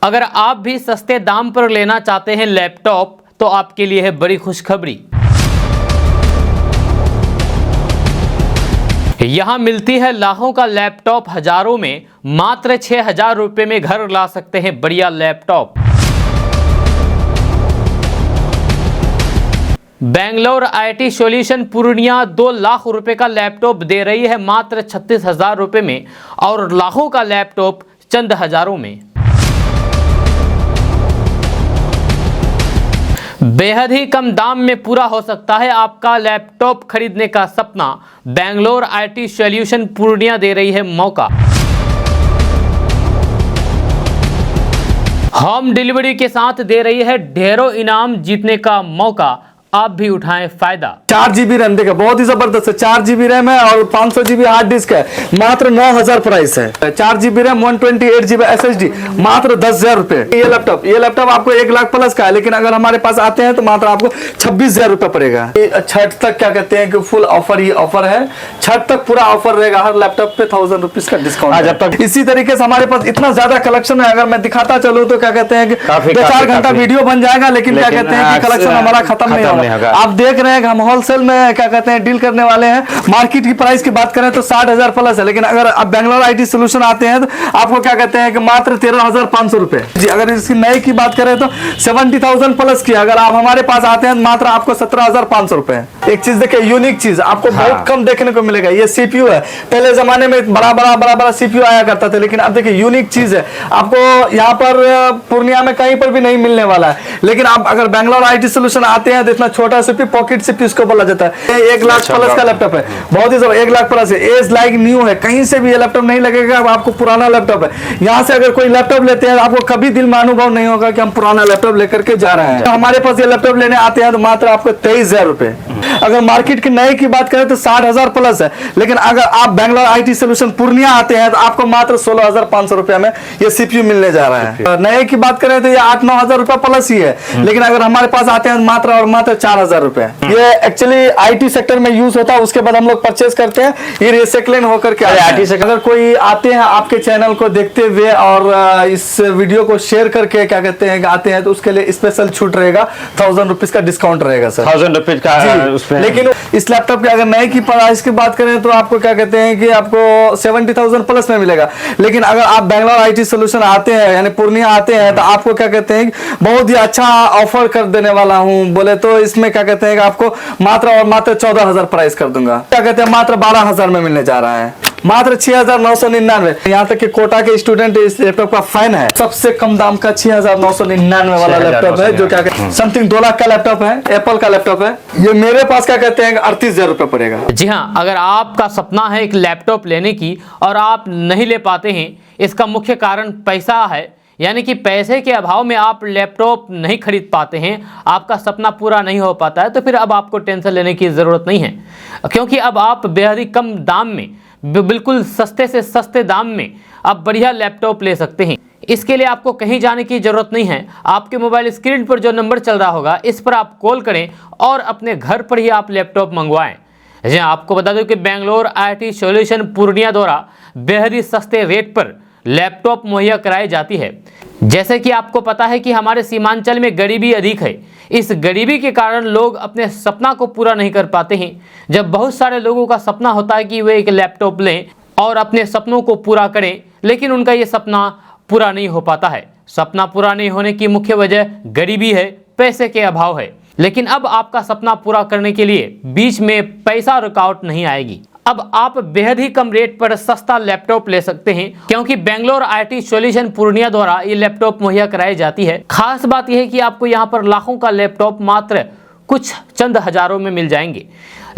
अगर आप भी सस्ते दाम पर लेना चाहते हैं लैपटॉप तो आपके लिए है बड़ी खुशखबरी। यहां मिलती है लाखों का लैपटॉप हजारों में, मात्र 6,000 रुपए में घर ला सकते हैं बढ़िया laptop. Bangalore IT solution Purnia 2 lakh रुपए का लैपटॉप दे रही है मात्र 36,000 रुपए में, और लाखों का लैपटॉप चंद हजारों में। बेहद ही कम दाम में पूरा हो सकता है आपका लैपटॉप खरीदने का सपना। बेंगलोर आईटी सॉल्यूशन पूर्णिया दे रही है मौका। होम डिलीवरी के साथ दे रही है ढेरों इनाम जीतने का मौका। आप भी उठाएं फायदा। 4 GB रैम देगा, बहुत ही जबरदस्त है। 4 GB रैम है और 500 GB हार्ड डिस्क है, मात्र 9,000 प्राइस है। 4 GB रैम 128 GB SSD मात्र 10,000 रुपए। ये लैपटॉप आपको 1 लाख प्लस का है, लेकिन अगर हमारे पास आते हैं तो मात्र आपको 26,000 रुपए पड़ेगा। छठ तक क्या कहते हैं कि फुल ऑफर ही ऑफर है। छठ तक पूरा ऑफर रहेगा, हर लैपटॉप पे 1,000 रुपीज का डिस्काउंट जब तक। इसी तरीके से हमारे पास इतना ज्यादा कलेक्शन है, अगर मैं दिखाता चलूँ तो क्या कहते हैं कि 2-4 घंटा वीडियो बन जाएगा, लेकिन क्या कहते हैं कि कलेक्शन हमारा खत्म नहीं होगा। आप देख रहे हैं कि हम होलसेल में क्या कहते हैं डील करने वाले हैं। मार्केट की प्राइस की बात करें तो 60,000 प्लस है, लेकिन अगर आप बेंगलोर आईटी सॉल्यूशन आते हैं तो आपको क्या कहते हैं कि मात्र 13,500 रुपए जी। अगर इसकी नई की बात करें तो 70,000 प्लस की, अगर आप हमारे पास आते हैं तो मात्र आपको 17,500 रुपए। एक चीज देखिए, यूनिक चीज आपको बहुत कम देखने को मिलेगा। ये सीपीयू है। पहले जमाने में बड़ा सीपीयू आया करता था, लेकिन अब देखिए यूनिक चीज है, आपको यहाँ पर पूर्णिया में कहीं पर भी नहीं मिलने वाला है। लेकिन आप अगर बेंगलोर आईटी सॉल्यूशन आते हैं तो इतना छोटा सा पॉकेट से इसको बोला जाता है। 1 लाख प्लस का लैपटॉप है, बहुत ही 1 लाख प्लस है। एज लाइक न्यू है, कहीं से भी ये लैपटॉप नहीं लगेगा आपको पुराना लैपटॉप है। यहाँ से अगर कोई लैपटॉप लेते हैं आपको कभी दिल में अनुभव नहीं होगा कि हम पुराना लैपटॉप लेकर के जा रहे हैं। तो हमारे पास ये लैपटॉप लेने आते हैं तो मात्र आपको 23,000 रुपए। अगर मार्केट की नए की बात करें तो 60,000 प्लस है, लेकिन अगर आप बेंगलोर आईटी सॉल्यूशन पूर्णिया आते हैं तो आपको मात्र 16,500 रुपए में ये सीपीयू मिलने जा रहा है। नए की बात करें तो ये 8-9 रुपए प्लस ही है, लेकिन अगर हमारे पास आते हैं मात्र और मात्र 4,000 रुपए। ये एक्चुअली आईटी सेक्टर में यूज होता है, उसके बाद हम लोग परचेज करते हैं। ये रिसाइक्लिंग होकर के आईटी सेक्टर। अगर कोई आते हैं आपके चैनल को देखते हुए और इस वीडियो को शेयर करके क्या कहते हैं आते हैं, तो उसके लिए स्पेशल छूट रहेगा, 1,000 रुपीज का डिस्काउंट रहेगा सर। 1,000 रुपीज का उसमें। लेकिन इस लैपटॉप के अगर नए की प्राइस की बात करें तो आपको क्या कहते हैं कि आपको 70,000 प्लस में मिलेगा। लेकिन अगर आप बेंगलोर आईटी सॉल्यूशन आते हैं यानी पूर्णिया आते हैं तो आपको क्या कहते हैं बहुत ही अच्छा ऑफर कर देने वाला हूं। बोले तो इसमें क्या कहते हैं कि आपको मात्र और मात्र 14,000 प्राइस कर दूंगा। क्या कहते हैं मात्र 12,000 में मिलने जा रहा है, मात्र 6,999। यहाँ तक कि कोटा के स्टूडेंट इस लैपटॉप का फैन है। सबसे कम दाम का 6,999 वाला लैपटॉप है, जो क्या कहते हैं समथिंग 2 लाख का लैपटॉप है, एप्पल का लैपटॉप है। ये मेरे पास क्या कहते हैं 38,000 रुपए पड़ेगा। जी हाँ, अगर आपका सपना है एक लैपटॉप लेने की और आप नहीं ले पाते हैं, इसका मुख्य कारण पैसा है, यानी कि पैसे के अभाव में आप लैपटॉप नहीं खरीद पाते हैं, आपका सपना पूरा नहीं हो पाता है, तो फिर अब आपको टेंशन लेने की ज़रूरत नहीं है, क्योंकि अब आप बेहद ही कम दाम में, बिल्कुल सस्ते से सस्ते दाम में आप बढ़िया लैपटॉप ले सकते हैं। इसके लिए आपको कहीं जाने की ज़रूरत नहीं है। आपके मोबाइल स्क्रीन पर जो नंबर चल रहा होगा, इस पर आप कॉल करें और अपने घर पर ही आप लैपटॉप मंगवाएं। जी आपको बता दूं कि बेंगलोर आईटी सॉल्यूशन पूर्णिया द्वारा बेहद ही सस्ते रेट पर लैपटॉप मुहैया कराई जाती है। जैसे कि आपको पता है कि हमारे सीमांचल में गरीबी अधिक है। इस गरीबी के कारण लोग अपने सपना को पूरा नहीं कर पाते हैं। जब बहुत सारे लोगों का सपना होता है कि वे एक लैपटॉप लें और अपने सपनों को पूरा करें, लेकिन उनका ये सपना पूरा नहीं हो पाता है। सपना पूरा नहीं होने की मुख्य वजह गरीबी है, पैसे के अभाव है। लेकिन अब आपका सपना पूरा करने के लिए बीच में पैसा रुकावट नहीं आएगी। अब आप बेहद ही कम रेट पर सस्ता लैपटॉप ले सकते हैं, क्योंकि बेंगलोर आईटी सॉल्यूशन पूर्णिया द्वारा ये लैपटॉप मुहैया कराई जाती है। खास बात यह है कि आपको यहाँ पर लाखों का लैपटॉप मात्र कुछ चंद हजारों में मिल जाएंगे,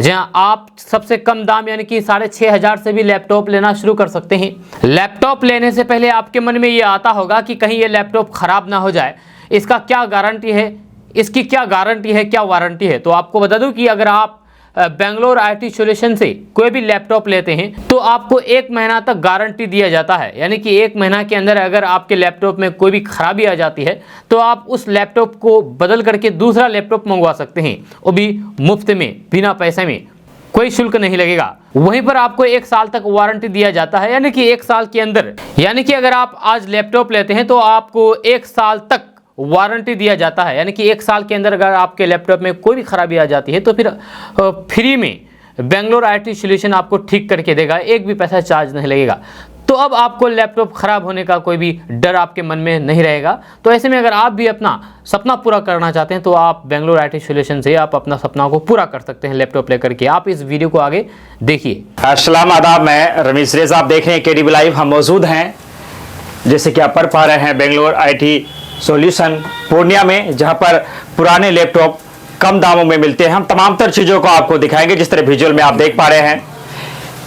जहां आप सबसे कम दाम यानी कि 6,500 से भी लैपटॉप लेना शुरू कर सकते हैं। लैपटॉप लेने से पहले आपके मन में ये आता होगा कि कहीं ये लैपटॉप खराब ना हो जाए, इसका क्या गारंटी है, इसकी क्या गारंटी है, क्या वारंटी है। तो आपको बता दूं कि अगर आप बेंगलोर आईटी सॉल्यूशन से कोई भी लैपटॉप लेते हैं तो आपको 1 महीना तक गारंटी दिया जाता है, यानी कि 1 महीना के अंदर अगर आपके लैपटॉप में कोई भी खराबी आ जाती है तो आप उस लैपटॉप को बदल करके दूसरा लैपटॉप मंगवा सकते हैं, वो भी मुफ्त में, बिना पैसे में। कोई शुल्क नहीं लगेगा। वहीं पर आपको 1 साल तक वारंटी दिया जाता है, यानी कि 1 साल के अंदर, यानी कि अगर आप आज लैपटॉप लेते हैं तो आपको 1 साल तक वारंटी दिया जाता है। यानी कि 1 साल के अंदर अगर आपके लैपटॉप में कोई भी खराबी आ जाती है तो फिर फ्री में बेंगलोर IT सॉल्यूशन आपको ठीक करके देगा, एक भी पैसा चार्ज नहीं लगेगा। तो अब आपको लैपटॉप ख़राब होने का कोई भी डर आपके मन में नहीं रहेगा। तो ऐसे में अगर आप भी अपना सपना पूरा करना चाहते हैं तो आप बेंगलोर IT सॉल्यूशन से आप अपना सपना को पूरा कर सकते हैं लैपटॉप लेकर के। आप इस वीडियो को आगे देखिए। अस्सलाम आदाब, मैं रमीश रेज़ा, आप देख रहे हैं KDB लाइव। हम मौजूद हैं, जैसे कि आप पढ़ पा रहे हैं, बेंगलोर IT सॉल्यूशन पूर्णिया में, जहां पर पुराने लैपटॉप कम दामों में मिलते हैं। हम तमाम तर चीज़ों को आपको दिखाएंगे, जिस तरह विजुअल में आप देख पा रहे हैं।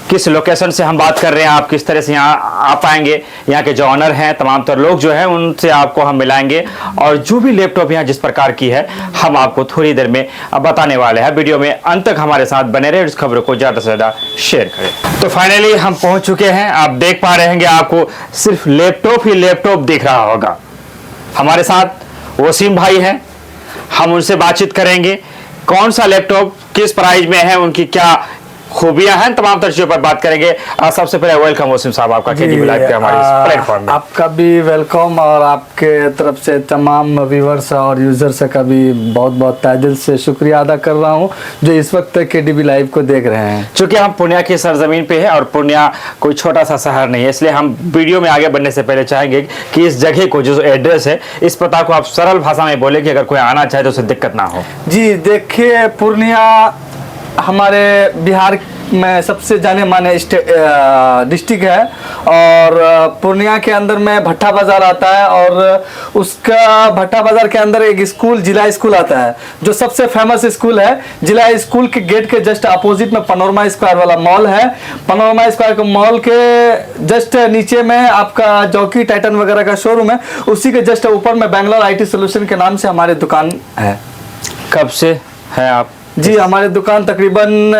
किस लोकेशन से हम बात कर रहे हैं, आप किस तरह से यहाँ आ पाएंगे, यहाँ के जो ऑनर हैं, तमाम तर लोग जो हैं, उनसे आपको हम मिलाएंगे। और जो भी लैपटॉप यहाँ जिस प्रकार की है, हम आपको थोड़ी देर में बताने वाले हैं। वीडियो में अंत तक हमारे साथ बने रहे, इस खबर को ज़्यादा से ज़्यादा शेयर करें। तो फाइनली हम पहुँच चुके हैं। आप देख पा रहे हैं, आपको सिर्फ लैपटॉप ही लैपटॉप दिख रहा होगा। हमारे साथ वसीम भाई हैं, हम उनसे बातचीत करेंगे। कौन सा लैपटॉप किस प्राइस में है, उनकी क्या खूबियां हैं, तमाम तर चीजों पर बात करेंगे। सबसे पहले वेलकम वसीम साहब आपका KDB लाइव के हमारे प्लेटफॉर्म में। आपका भी वेलकम, और आपके तरफ से तमाम व्यूवर्स और यूजर्स का भी बहुत बहुत तहे दिल से शुक्रिया अदा कर रहा हूं, जो इस वक्त KDB लाइव को देख रहे हैं। चूंकि हम पूर्णिया की सरजमीन पे है और पूर्णिया कोई छोटा सा शहर नहीं है, इसलिए हम वीडियो में आगे बढ़ने से पहले चाहेंगे कि इस जगह को, जो एड्रेस है, इस पता को आप सरल भाषा में बोले कि अगर कोई आना चाहे तो उसे दिक्कत ना हो। जी देखिए, पूर्णिया हमारे बिहार में सबसे जाने माने डिस्ट्रिक्ट है, और पूर्णिया के अंदर में भट्टा बाजार आता है, और उसका भट्टा बाजार के अंदर एक स्कूल, जिला स्कूल आता है, जो सबसे फेमस स्कूल है। जिला स्कूल के गेट के जस्ट अपोजिट में पैनोरमा स्क्वायर वाला मॉल है। पैनोरमा स्क्वायर के मॉल के जस्ट नीचे में आपका जॉकी टाइटन वगैरह का शोरूम है। उसी के जस्ट ऊपर में बेंगलोर IT सॉल्यूशन के नाम से हमारी दुकान है। कब से है आप? जी, हमारी दुकान तकरीबन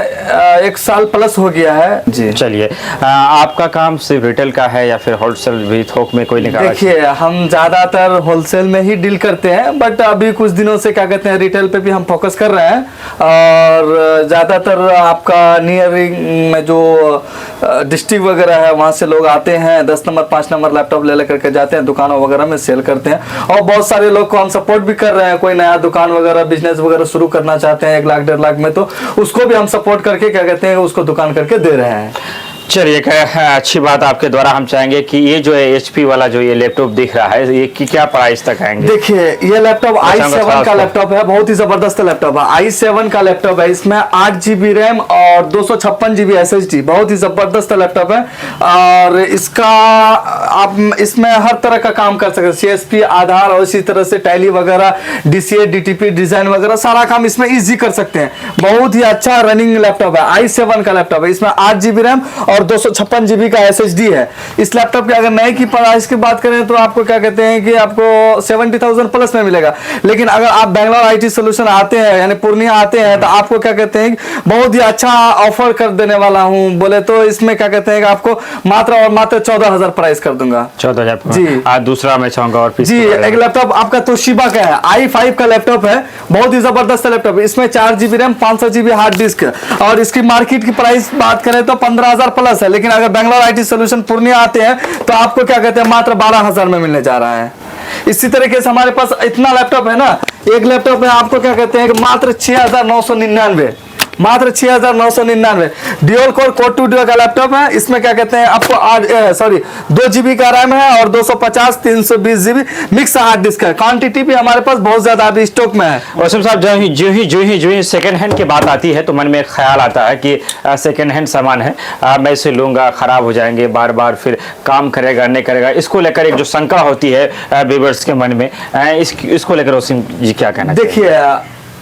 1 साल प्लस हो गया है जी। चलिए, आपका काम सिर्फ रिटेल का है या फिर होलसेल भी, थोक में कोई निकाल? देखिए, हम ज़्यादातर होलसेल में ही डील करते हैं, बट अभी कुछ दिनों से क्या कहते हैं, रिटेल पे भी हम फोकस कर रहे हैं। और ज़्यादातर आपका नियरिंग में जो डिस्ट्रिक्ट वगैरह है, वहाँ से लोग आते हैं, 10 नंबर 5 नंबर लैपटॉप ले लेकर के जाते हैं, दुकानों वगैरह में सेल करते हैं। और बहुत सारे लोग को हम सपोर्ट भी कर रहे हैं, कोई नया दुकान वगैरह, बिजनेस वगैरह शुरू करना चाहते हैं 1 लाख 1.5 लाख में, तो उसको भी हम सपोर्ट करके क्या कहते हैं, उसको दुकान करके दे रहे हैं। चलिए, अच्छी बात आपके द्वारा हम चाहेंगे कि ये जो है HP वाला जो ये लैपटॉप दिख रहा है, ये की क्या प्राइस तक आएंगे? देखिए, ये लैपटॉप i7 का लैपटॉप है, बहुत ही जबरदस्त लैपटॉप है। i7 का लैपटॉप है, इसमें 8 GB रैम और 256 GB SSD, बहुत ही जबरदस्त लैपटॉप है। और इसका आप इसमें हर तरह का काम कर सकते हैं, CSP, आधार, और इसी तरह से टैली वगैरह, DCA, DTP, डिजाइन वगैरह सारा काम इसमें इजी कर सकते हैं। बहुत ही अच्छा रनिंग लैपटॉप है, i7 का लैपटॉप है। इसमें 8 GB रैम और 256 GB का SSD है। इस लैपटॉप के अगर नए की प्राइस की बात करें तो आपको क्या कहते हैं कि आपको 70,000 प्लस में मिलेगा। लेकिन अगर आप बेंगलोर IT सॉल्यूशन आते हैं, यानी पूर्णिया आते हैं, तो आपको क्या कहते हैं, बहुत ही अच्छा ऑफर कर देने वाला हूं। बोले तो इसमें क्या कहते हैं कि आपको मात्र और मात्र 14,000 प्राइस कर दूंगा। 14,000 जी। आज दूसरा मैं चाहूंगा और जी, एक लैपटॉप आपका तोशिबा का है, i5 का लैपटॉप है, बहुत ही जबरदस्त लैपटॉप। इसमें 4 GB RAM, 500 GB hard disk, और इसकी मार्केट की प्राइस बात करें तो 15,000 प्लस है। लेकिन अगर बेंगलोर IT सॉल्यूशन पूर्णिया आते हैं तो आपको क्या कहते हैं, मात्र 12,000 में मिलने जा रहा है। इसी तरीके से हमारे पास इतना लैपटॉप है ना, एक लैपटॉप में आपको क्या कहते हैं कि मात्र 6,999, मात्र 6,999 ड्यूल कोर कोड 2 का लैपटॉप है। इसमें क्या कहते हैं, आपको 2 GB का रैम है और 250 320 GB मिक्स हार्ड डिस्क है। क्वांटिटी भी हमारे पास बहुत ज्यादा अभी स्टॉक में है। वसीम साहब, जो ही सेकंड हैंड की बात आती है तो मन में ख्याल आता है कि सेकंड हैंड सामान है, मैं इसे लूंगा, खराब हो जाएंगे, बार बार फिर काम करेगा नहीं करेगा, इसको लेकर एक जो शंका होती है व्यूअर्स के मन में, इसको लेकर वसीम जी क्या कहना? देखिए,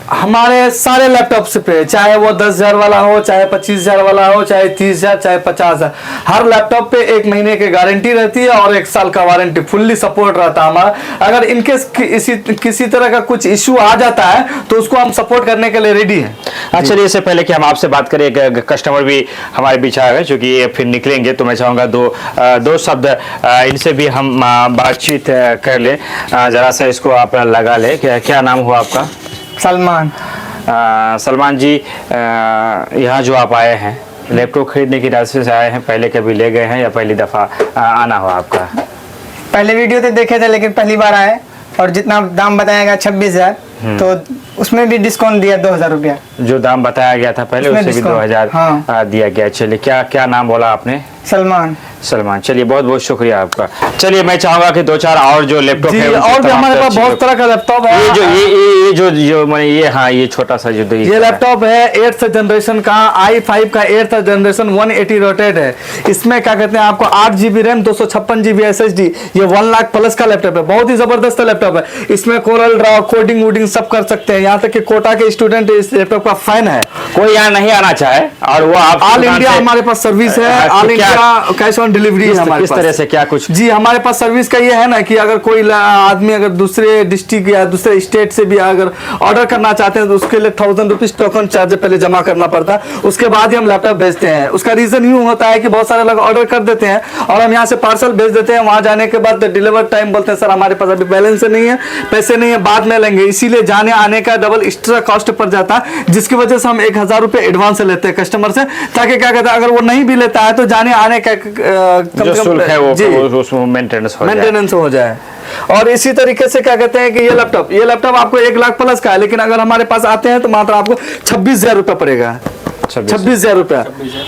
हमारे सारे लैपटॉप्स पे, चाहे वो 10,000 वाला हो, चाहे 25,000 वाला हो, चाहे 30,000, चाहे 50,000, हर लैपटॉप पे 1 महीने की गारंटी रहती है और 1 साल का वारंटी, फुल्ली सपोर्ट रहता है हमारा। अगर इनकेस किसी तरह का कुछ इश्यू आ जाता है तो उसको हम सपोर्ट करने के लिए रेडी हैं। चलिए, इससे पहले कि हम आपसे बात करें, कस्टमर भी हमारे बीच आए हैं, चूंकि ये फिर निकलेंगे, तो मैं चाहूँगा दो शब्द इनसे भी हम बातचीत कर लें। जरा सा इसको आप लगा ले। क्या नाम हुआ आपका? सलमान। सलमान जी, यहाँ जो आप आए हैं लैपटॉप खरीदने की रास्ते से आए हैं, पहले कभी ले गए हैं या पहली दफ़ा आना हुआ आपका? पहले वीडियो तो देखे थे लेकिन पहली बार आए, और जितना दाम बताया गया 26,000, तो उसमें भी डिस्काउंट दिया 2,000 रुपया। जो दाम बताया गया था पहले उससे भी 2,000 हाँ। दिया गया। चलिए, क्या नाम बोला आपने? सलमान। सलमान, चलिए बहुत बहुत शुक्रिया आपका। चलिए मैं चाहूंगा कि 2-4 और जो लैपटॉप जी, है और भी हमारे पास बहुत तरह का लैपटॉप है। ये मैंने ये छोटा सा जो ये लैपटॉप है 8th जनरेशन का, i5 का 8th जनरेशन 180 रोटेट है। इसमें क्या कहते हैं आपको 8 GB रैम 256 GB SSD, ये 1 लाख प्लस का लैपटॉप है। बहुत ही जबरदस्त लैपटॉप है। इसमें कोरल ड्रॉ, कोडिंग वोडिंग सब कर सकते हैं। यहाँ तक कि कोटा के स्टूडेंट इस लैपटॉप का फैन है। कोई यहाँ नहीं आना चाहे और वो आप ऑल इंडिया हमारे पास सर्विस है, all India cash on delivery है हमारे पास। किस तरह से क्या कुछ? जी, हमारे पास सर्विस का ये है ना कि अगर कोई आदमी अगर दूसरे डिस्ट्रिक्ट या दूसरे स्टेट से भी अगर ऑर्डर करना चाहते हैं तो उसके लिए 1,000 रुपीज टोकन चार्ज पहले जमा करना पड़ता है, उसके बाद ही हम लैपटॉप भेजते हैं। उसका रीजन यूं होता है कि बहुत सारे लोग ऑर्डर कर देते हैं और हम यहाँ से पार्सल भेज देते हैं, वहां जाने के बाद डिलीवर टाइम बोलते हैं सर हमारे पास अभी बैलेंस नहीं है, पैसे नहीं है, बाद में लेंगे। इसीलिए जाने आने का डबल एक्स्ट्रा कॉस्ट पड़ जाता है, जिसकी वजह से हम 1,000 रुपए एडवांस लेते हैं कस्टमर से, ताकि क्या कहते हैं अगर वो नहीं भी लेता है तो जाने आने का जो शुल्क है वो मेंटेनेंस हो जाए। और इसी तरीके से क्या कहते हैं कि ये लैपटॉप आपको 1 लाख प्लस का है, लेकिन अगर हमारे पास आते हैं तो मात्र आपको 26,000 रुपए पड़ेगा। 26,000 रुपया,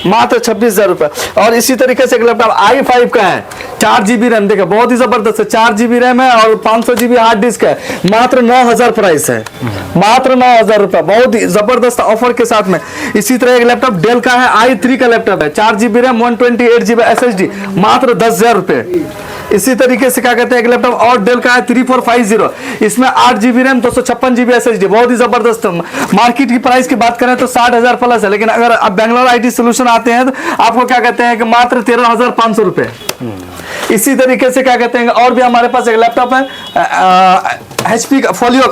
मात्र 26,000 रुपया। और इसी तरीके से एक लैपटॉप i5 का है, 4 GB रैम, देखा बहुत ही जबरदस्त है, 4 GB रैम है और 500 GB हार्ड डिस्क है। मात्र 9,000 प्राइस है, मात्र 9,000 रुपया, बहुत ही जबरदस्त ऑफर के साथ में। इसी तरह एक लैपटॉप डेल का है, i3 का लैपटॉप है, 4 GB रैम 128 GB SSD, मात्र 10,000 रुपए। इसी तरीके से क्या कहते हैं एक लैपटॉप और डेल का है 3450, इसमें 8 GB रैम 256 GB SSD, बहुत ही जबरदस्त। मार्केट की प्राइस की बात करें तो 60,000 प्लस है, लेकिन अगर आप बैंगलोर IT सोल्यूशन आते हैं तो आपको क्या कहते हैं कि मात्र 13,500 रुपए। इसी तरीके से क्या कहते हैं और भी हमारे पास एक लैपटॉप है HP का फोलियो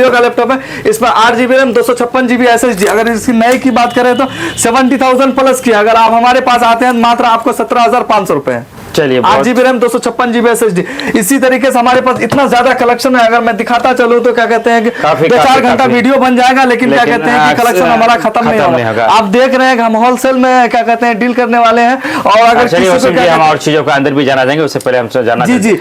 का लैपटॉप है, इसमें 8 GB रैम 256 GB SSD। अगर इसकी नई की बात करें तो 70,000 प्लस की, अगर आप हमारे पास आते हैं मात्र आपको 17,500 रुपए। चलिए, 8 GB रैम 256 GB SSD। इसी तरीके से हमारे पास इतना ज्यादा कलेक्शन है, अगर मैं दिखाता चलूं तो क्या कहते हैं कि 2-4 घंटा वीडियो बन जाएगा, लेकिन क्या कहते हैं कि कलेक्शन हमारा खत्म नहीं होगा। आप देख रहे हैं कि हम होलसेल में क्या कहते हैं डील करने वाले हैं। और अगर किसी को हम और चीजों के अंदर भी जाना चाहेंगे, उससे पहले हमसे जाना जी ये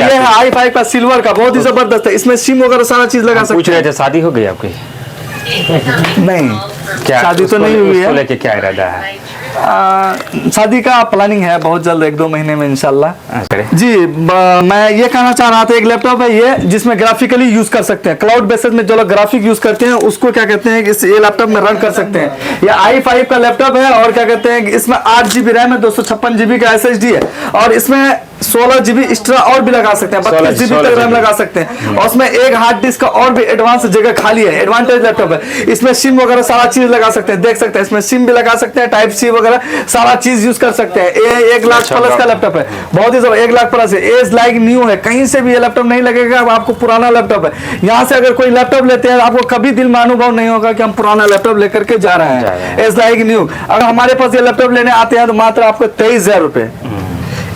है i5 का सिल्वर का, बहुत ही जबरदस्त है। इसमें सिम वगैरह सारा चीज लगा सकते हैं। पूछ रहे थे शादी हो गई आपकी? नहीं, क्या शादी तो नहीं हुई है। लेके क्या इरादा है? शादी का प्लानिंग है बहुत जल्द, 1-2 महीने में इंशाल्लाह। जी, मैं ये कहना चाह रहा था, एक लैपटॉप है ये जिसमें ग्राफिकली यूज कर सकते हैं, क्लाउड बेसिस में जो लोग ग्राफिक यूज करते हैं उसको क्या कहते हैं कि ये लैपटॉप में रन कर सकते हैं। ये i5 का लैपटॉप है और क्या कहते हैं कि इसमें 8 GB रैम है, 256 GB का SSD है, और इसमें 16 GB एक्स्ट्रा और भी लगा सकते हैं, 32 GB तक रैम लगा सकते हैं। और उसमें एक हार्ड डिस्क का और भी एडवांस जगह खाली है, एडवांटेज लैपटॉप है। इसमें सिम वगैरह सारा चीज लगा सकते हैं, देख सकते हैं इसमें सिम भी लगा सकते हैं, टाइप C वगैरह सारा चीज यूज कर सकते हैं। ये 1 लाख प्लस का लैपटॉप है, बहुत ही जबरदस्त, 1 लाख प्लस है, एज लाइक न्यू है, कहीं से भी ये लैपटॉप नहीं लगेगा आपको पुराना लैपटॉप है। यहाँ से अगर कोई लैपटॉप लेते हैं आपको कभी दिल में अनुभव नहीं होगा कि हम पुराना लैपटॉप लेकर के जा रहे हैं, एज लाइक न्यू। अगर हमारे पास ये लैपटॉप लेने आते हैं तो मात्र आपको 23,000 रुपए,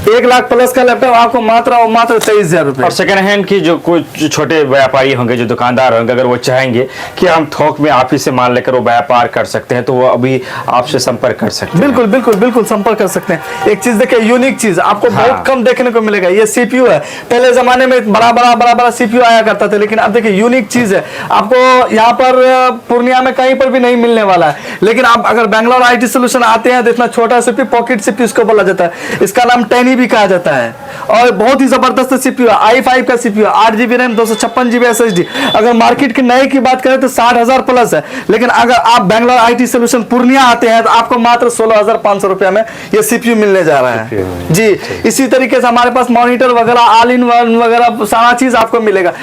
1 लाख प्लस का लैपटॉप आपको मात्र 23,000 रुपए। और सेकंड हैंड की जो कुछ छोटे व्यापारी होंगे, जो दुकानदार होंगे, अगर वो चाहेंगे कि हम थोक में आप ही से माल लेकर वो व्यापार कर सकते हैं, तो वो अभी आपसे संपर्क कर सकते हैं। बिल्कुल संपर्क कर सकते हैं। एक चीज देखिए, यूनिक चीज आपको बहुत कम देखने को मिलेगा, ये CPU है। पहले जमाने में बड़ा CPU आया करता था, लेकिन अब देखिए यूनिक चीज है, आपको यहाँ पर पूर्णिया में कहीं पर भी नहीं मिलने वाला है। लेकिन आप अगर बैंगलोर IT सोल्यूशन आते हैं तो इतना छोटा CPU, पॉकेट CPU इसको बोला जाता है, इसका नाम टैनी भी कहा जाता है, और बहुत ही जबरदस्त CPU है, i5 का CPU है, 8 GB रैम 256 GB SSD। अगर मार्केट की नए की बात करें तो 60,000 प्लस है, लेकिन अगर आप बैंगलोर IT सोल्यूशन पूर्णिया आते हैं तो आपको मात्र 16,500 रुपया में ये CPU मिलने जा रहा है। जी, इसी तरीके से हमारे पास मॉनिटर वगैरह, ऑल इन वन वगैरह सारा चीज आपको मिलेगा।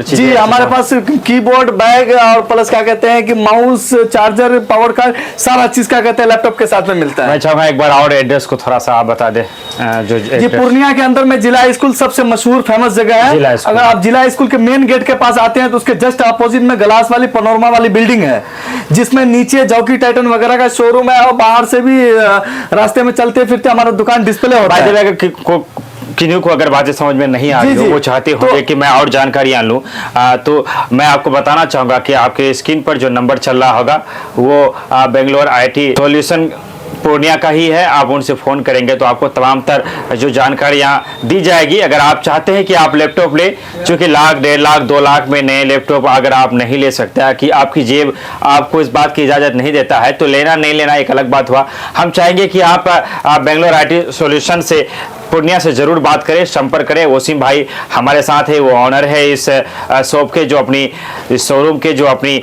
जी, हमारे पास कीबोर्ड, बैग और प्लस क्या कहते हैं कि माउस, चार्जर, पावर कार्ड, सारा चीज क्या कहते हैं लैपटॉप के साथ में मिलता है। मैं चाहूंगा एक बार और एड्रेस को थोड़ा सा आप बता दे। जी, पूर्णिया के अंदर में जिला स्कूल सबसे मशहूर फेमस जगह है। अगर आप जिला स्कूल के मेन गेट के पास आते हैं तो उसके जस्ट अपोजिट में ग्लास वाली पनोरमा वाली बिल्डिंग है, जिसमें नीचे जॉकी टाइटन वगैरह का शोरूम है, और बाहर से भी रास्ते में चलते फिरते हमारा दुकान डिस्प्ले होता है। किन्हीं को अगर बातें समझ में नहीं आ जी, रही हो, जी। वो चाहते होंगे कि मैं और जानकारियां लूं, तो मैं आपको बताना चाहूंगा कि आपके स्क्रीन पर जो नंबर चल रहा होगा वो बेंगलोर IT सॉल्यूशन पूर्णिया का ही है। आप उनसे फ़ोन करेंगे तो आपको तमाम तर जो जानकारियाँ दी जाएगी। अगर आप चाहते हैं कि आप लैपटॉप ले, चूँकि लाख, 1.5 लाख, 2 लाख में नए लैपटॉप अगर आप नहीं ले सकते हैं, कि आपकी जेब आपको इस बात की इजाज़त नहीं देता है, तो लेना नहीं लेना एक अलग बात हुआ। हम चाहेंगे कि आप बेंगलोर IT सॉल्यूशन से पूर्णिया से जरूर बात करें, संपर्क करें। वसीम भाई हमारे साथ है, वो ऑनर है इस शॉप के, जो अपनी इस शोरूम के, जो अपनी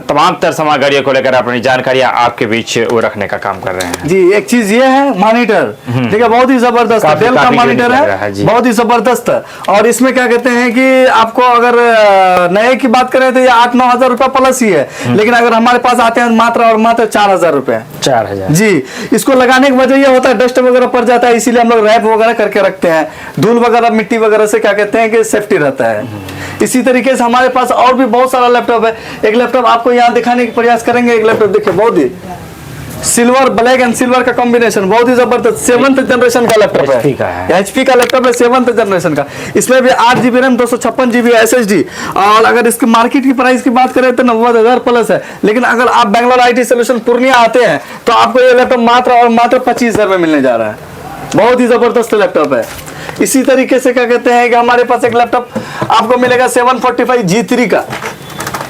तमाम तर सामग्रियों को लेकर अपनी जानकारियां आपके बीच वो रखने का काम कर रहे हैं। जी, एक चीज ये है मॉनिटर, देखिए बहुत ही जबरदस्त है, डेल का मॉनिटर है, बहुत ही जबरदस्त है। और इसमें क्या कहते हैं कि आपको अगर नए की बात करें तो ये 8-9 हजार रुपए प्लस ही है, लेकिन अगर हमारे पास आते हैं मात्र और मात्र 4,000 रुपए। 4,000 जी। इसको लगाने की वजह ये होता है डस्ट वगैरह पड़ जाता है, इसीलिए हम लोग रैप वगैरह करके रखते हैं, धूल वगैरह मिट्टी वगैरह से क्या कहते हैं कि सेफ्टी रहता है। इसी तरीके से हमारे पास और भी बहुत सारा लैपटॉप है। एक लैपटॉप आपको यहाँ दिखाने की प्रयास करेंगे। एक लैपटॉप देखिए, बहुत ही सिल्वर, ब्लैक एंड सिल्वर का कॉम्बिनेशन, बहुत ही जबरदस्त 7th जनरेशन का लैपटॉप HP का है। HP का लैपटॉप है, 7th जनरेशन का। इसमें भी 8 GB रैम, 256 GB SSD। और अगर इसकी मार्केट की प्राइस की बात करें तो 90,000 प्लस है, लेकिन अगर आप बेंगलोर IT सॉल्यूशन पूर्णिया आते हैं तो आपको ये लैपटॉप मात्र और मात्र 25,000 में मिलने जा रहा है। बहुत ही जबरदस्त लैपटॉप है। इसी तरीके से क्या कहते हैं कि हमारे पास एक लैपटॉप आपको मिलेगा 745 G3 का,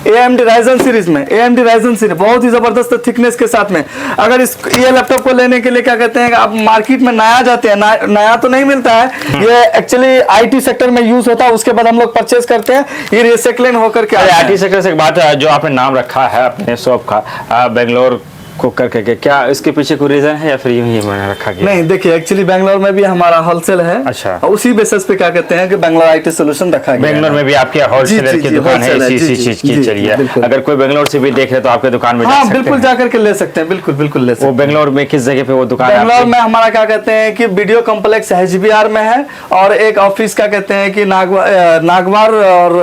AMD Ryzen सीरीज में, AMD Ryzen सीरीज, बहुत ही जबरदस्त थिकनेस के साथ में। अगर इस ये लैपटॉप को लेने के लिए क्या कहते हैं कि आप मार्केट में नया जाते हैं, नया तो नहीं मिलता है, ये एक्चुअली IT सेक्टर में यूज होता है, उसके बाद हम लोग परचेज करते हैं, ये रिसाइक्लिंग होकर के IT सेक्टर से एक बात है, जो आपने नाम रखा है अपने शॉप का बेंगलोर को करके, क्या इसके पीछे कोई रीजन है या फिर यूं ही मैंने रखा गया? नहीं, देखिए एक्चुअली बेंगलोर में भी हमारा होलसेल है। अच्छा। और उसी बेसिस पे क्या कहते हैं कि बेंगलोर IT सॉल्यूशन रखा गया है। बेंगलोर में भी आपके होलसेलर जी, की जी, दुकान है wholesaler, इसी जी, चीज जी, की। चलिए, बिल्कुल। अगर कोई बेंगलोर से भी देख रहे तो आपके दुकान में जा हाँ, सकते बिल्कुल हैं। जाकर के ले सकते हैं, बिल्कुल बिल्कुल ले सकते वो हैं। बेंगलोर में किस जगह पे वो दुकान है बेंगलोर आपकी? में हमारा क्या कहते हैं कि वीडियो कॉम्प्लेक्स HBR में है, और एक ऑफिस क्या कहते हैं कि नागवार और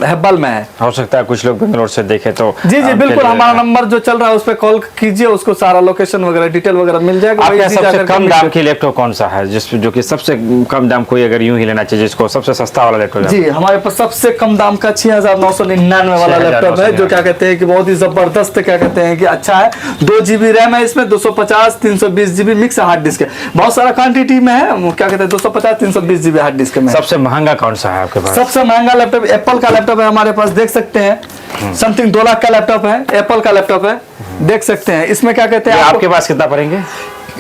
हेब्बल में है। हो सकता है कुछ लोग बेंगलोर से देखे तो जी, आपके बिल्कुल। लिए- हमारा नंबर जो चल रहा है उस पर कॉल कीजिए, उसको सारा लोकेशन वगैरह डिटेल वगैरह मिल जाएगा। आपके वही चीज सबसे जाकर के कम मिल दाम जाएगा। की लैपटॉप कौन सा है, जो कि सबसे कम दाम कोई अगर यूं ही लेना चाहिए, जिसको सबसे सस्ता वाला लैपटॉप? जी, हमारे पास सबसे कम दाम का 6,999 वाला लैपटॉप है, जो क्या कहते हैं कि बहुत ही जबरदस्त क्या कहते हैं कि अच्छा है। 2 GB रैम है इसमें, 250, 320 GB मिक्स हार्ड डिस्क है, बहुत सारा क्वांटिटी में है। क्या कहते हैं 250, 320 GB हार्ड डिस्क में। सबसे महंगा कौन सा है आपके पास? सबसे महंगा लैपटॉप एप्पल का लैपटॉप है हमारे पास, देख सकते हैं। समथिंग 2 लाख का लैपटॉप है, एप्पल का लैपटॉप है, देख सकते हैं। इसमें क्या कहते हैं आपके पास कितना पड़ेंगे?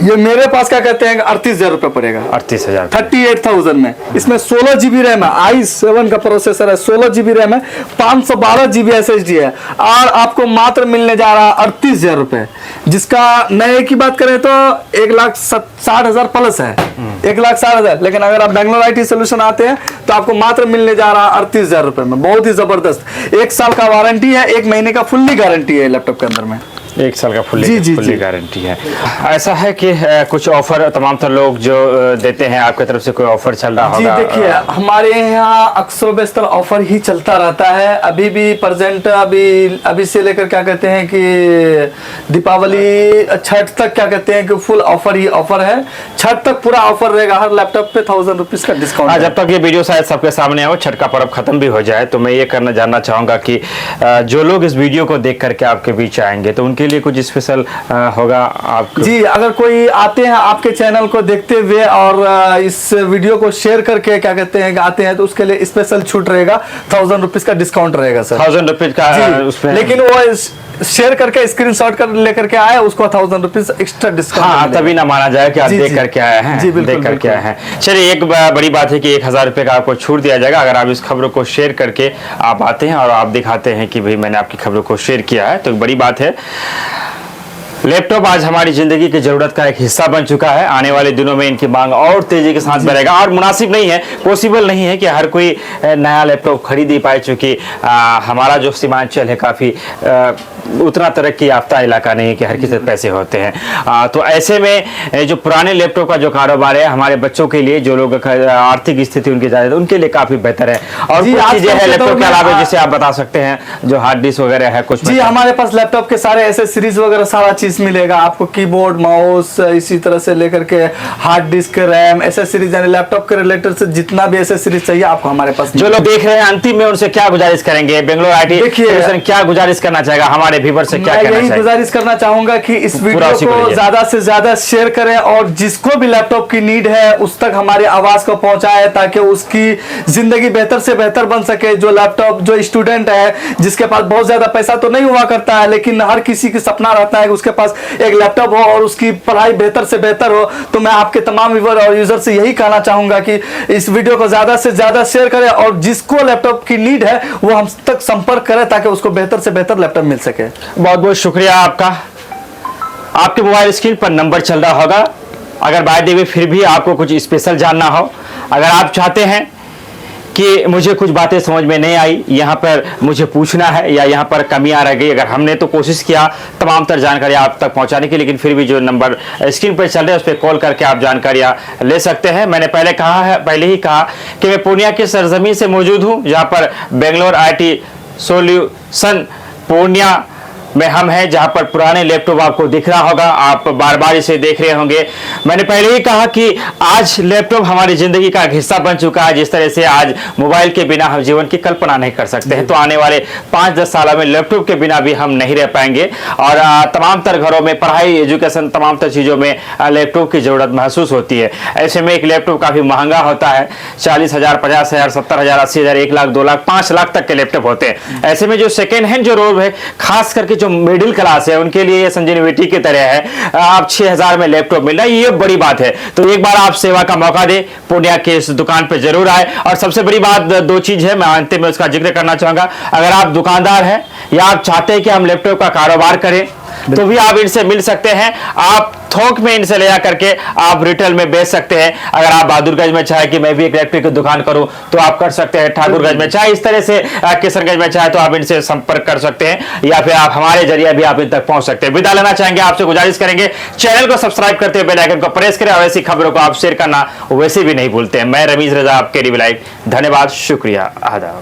ये मेरे पास क्या कहते हैं 38,000 रुपए पड़ेगा। 38,000, 38,000 में। इसमें 16 GB रैम है, i7 का प्रोसेसर है, 16 GB रैम है, 512 GB SSD है, और आपको मात्र मिलने जा रहा है 38,000 रुपए, जिसका नए की बात करें तो 1,60,000 प्लस है, 1,60,000। लेकिन अगर आप बेंगलोर IT सॉल्यूशन आते हैं तो आपको मात्र मिलने जा रहा है 38,000 रुपए में। बहुत ही जबरदस्त, 1 साल का वारंटी है, 1 महीने का फुल्ली गारंटी है लैपटॉप के अंदर में। 1 साल का जी, जी, फुल्ली जी। गारंटी है। ऐसा है कि कुछ ऑफर तमाम तर लोग जो देते हैं, आपकी तरफ से कोई ऑफर चल रहा जी, होगा? देखिए हमारे यहाँ अक्सर बेशतर ऑफर ही चलता रहता है। अभी भी प्रेजेंट अभी से लेकर क्या कहते हैं कि दीपावली, छठ तक क्या कहते हैं कि फुल ऑफर ही ऑफर है। छठ तक पूरा ऑफर रहेगा, हर लैपटॉप पे 1,000 रुपीज का डिस्काउंट है। जब तक ये वीडियो शायद सबके सामने हो, छठ का पर्व खत्म भी हो जाए, तो मैं ये जानना चाहूंगा कि जो लोग इस वीडियो को देख करके आपके बीच आएंगे तो उनके लिए कुछ स्पेशल होगा आपको? जी, अगर कोई आते हैं आपके चैनल को देखते हुए और इस वीडियो को शेयर करके क्या कहते हैं कि आते हैं, तो उसके लिए स्पेशल छूट रहेगा, 1,000 रुपीज का डिस्काउंट रहेगा सर। 1,000 रुपीज का उसमें, लेकिन वो शेयर करके स्क्रीनशॉट कर लेकर के आए, उसको 1,000 रुपीज एक्स्ट्रा डिस्काउंट। हाँ, तभी ना माना जाए कि आप जी, देख जी। करके आए हैं। जी, बिल्कुल, देख करके बिल्कुल। आए हैं। चलिए, एक बड़ी बात है कि 1,000 रुपए का आपको छूट दिया जाएगा अगर आप इस खबरों को शेयर करके आप आते हैं और आप दिखाते हैं कि भाई मैंने आपकी खबरों को शेयर किया है, तो एक बड़ी बात है। लैपटॉप आज हमारी जिंदगी की जरूरत का एक हिस्सा बन चुका है। आने वाले दिनों में इनकी मांग और तेजी के साथ बढ़ेगा, और मुनासिब नहीं है, पॉसिबल नहीं है कि हर कोई नया लैपटॉप खरीद ही पाए, चूंकि हमारा जो सीमांचल है काफी उतना तरक्की याफ्ता इलाका नहीं है कि हर किसी के पैसे होते हैं। तो ऐसे में जो पुराने लैपटॉप का जो कारोबार है हमारे बच्चों के लिए, जो लोग आर्थिक स्थिति उनकी ज्यादा, उनके लिए काफी बेहतर है। और जी, कुछ चीजें हैं लैपटॉप के अलावा जिसे आप बता सकते हैं, जो हार्ड डिस्क वगैरह है कुछ? जी, हमारे पास लैपटॉप के सारे एसेसरीज वगैरह सारा चीज पीस मिलेगा आपको, कीबोर्ड, माउस, इसी तरह से लेकर के हार्ड डिस्क, रैम, एसेसरीज, यानी लैपटॉप के रिलेटेड से जितना भी एसेसरीज चाहिए आपको हमारे पास। जो लोग देख रहे हैं अंतिम में उनसे क्या गुजारिश करेंगे, बेंगलोर आईटी सोल्यूशन क्या गुजारिश करना चाहेगा हमारे व्यूअर से, क्या कहना यही चाहिए? गुजारिश करना चाहूंगा कि इस वीडियो को ज्यादा से ज्यादा शेयर करें और जिसको भी लैपटॉप की नीड है उस तक हमारी आवाज को पहुंचाए ताकि उसकी जिंदगी बेहतर से बेहतर बन सके। जो लैपटॉप, जो स्टूडेंट है जिसके पास बहुत ज्यादा पैसा तो नहीं हुआ करता है, लेकिन हर किसी की सपना रहता है कि उसके पास एक लैपटॉप हो और उसकी पढ़ाई बेहतर से बेहतर हो। तो मैं आपके तमाम व्यूअर और यूजर से यही कहना चाहूंगा कि इस वीडियो को ज्यादा से ज्यादा शेयर करें और जिसको लैपटॉप की नीड है वो हम तक संपर्क करें ताकि उसको बेहतर से बेहतर लैपटॉप मिल सके। बहुत बहुत शुक्रिया आपका। आपके मोबाइल स्क्रीन पर नंबर चल रहा होगा। अगर बाय द वे फिर भी आपको कुछ स्पेशल जानना हो, अगर आप चाहते हैं कि मुझे कुछ बातें समझ में नहीं आई, यहाँ पर मुझे पूछना है या यहाँ पर कमियां रह गई, अगर हमने तो कोशिश किया तमाम तर जानकारी आप तक पहुँचाने की, लेकिन फिर भी जो नंबर स्क्रीन पर चल रहे हैं उस पर कॉल करके आप जानकारियाँ ले सकते हैं। मैंने पहले ही कहा कि मैं पूर्णिया की सरजमीन से मौजूद हूँ, जहाँ पर बेंगलोर IT सोल्यूशन पूर्णिया में हम हैं, जहां पर पुराने लैपटॉप आपको दिख रहा होगा, आप बार बार इसे देख रहे होंगे। मैंने पहले ही कहा कि आज लैपटॉप हमारी जिंदगी का एक हिस्सा बन चुका है। जिस तरह से आज मोबाइल के बिना हम जीवन की कल्पना नहीं कर सकते हैं, तो आने वाले 5-10 सालों में लैपटॉप के बिना भी हम नहीं रह पाएंगे और तमाम तर घरों में पढ़ाई, एजुकेशन, तमाम तर चीज़ों में लैपटॉप की ज़रूरत महसूस होती है। ऐसे में एक लैपटॉप काफ़ी महंगा होता है, 40,000, 50,000, 70,000, 80,000, 1 लाख, 2 लाख, 5 लाख तक के लैपटॉप होते हैं। ऐसे में जो सेकेंड हैंड जो रोल है, खास करके जो मिडिल क्लास है, उनके लिए ये संजीवनी की तरह है। आप 6,000 में लैपटॉप मिल रहा है, ये बड़ी बात है। तो एक बार आप सेवा का मौका दे, पूर्णिया के इस दुकान पर जरूर आए। और सबसे बड़ी बात 2 चीज है, मैं अंतिम में उसका जिक्र करना चाहूंगा। अगर आप दुकानदार हैं या आप चाहते हैं कि हम लैपटॉप का कारोबार करें, तो भी आप इनसे मिल सकते हैं। आप थोक में इनसे ले जा करके आप रिटेल में बेच सकते हैं। अगर आप बहादुरगंज में चाहे कि मैं भी एक इलेक्ट्रिक की दुकान करूं तो आप कर सकते हैं, ठाकुरगंज में चाहे, इस तरह से किशनगंज में चाहे तो आप इनसे संपर्क कर सकते हैं, या फिर आप हमारे जरिए भी आप इन तक पहुंच सकते हैं। विदा लेना चाहेंगे, आपसे गुजारिश करेंगे चैनल को सब्सक्राइब करते हुए बेल आइकन को प्रेस करें और ऐसी खबरों को आप शेयर करना वैसे भी नहीं भूलते हैं। मैं रमीज रजा, आपके DB लाइव। धन्यवाद, शुक्रिया, आदाब।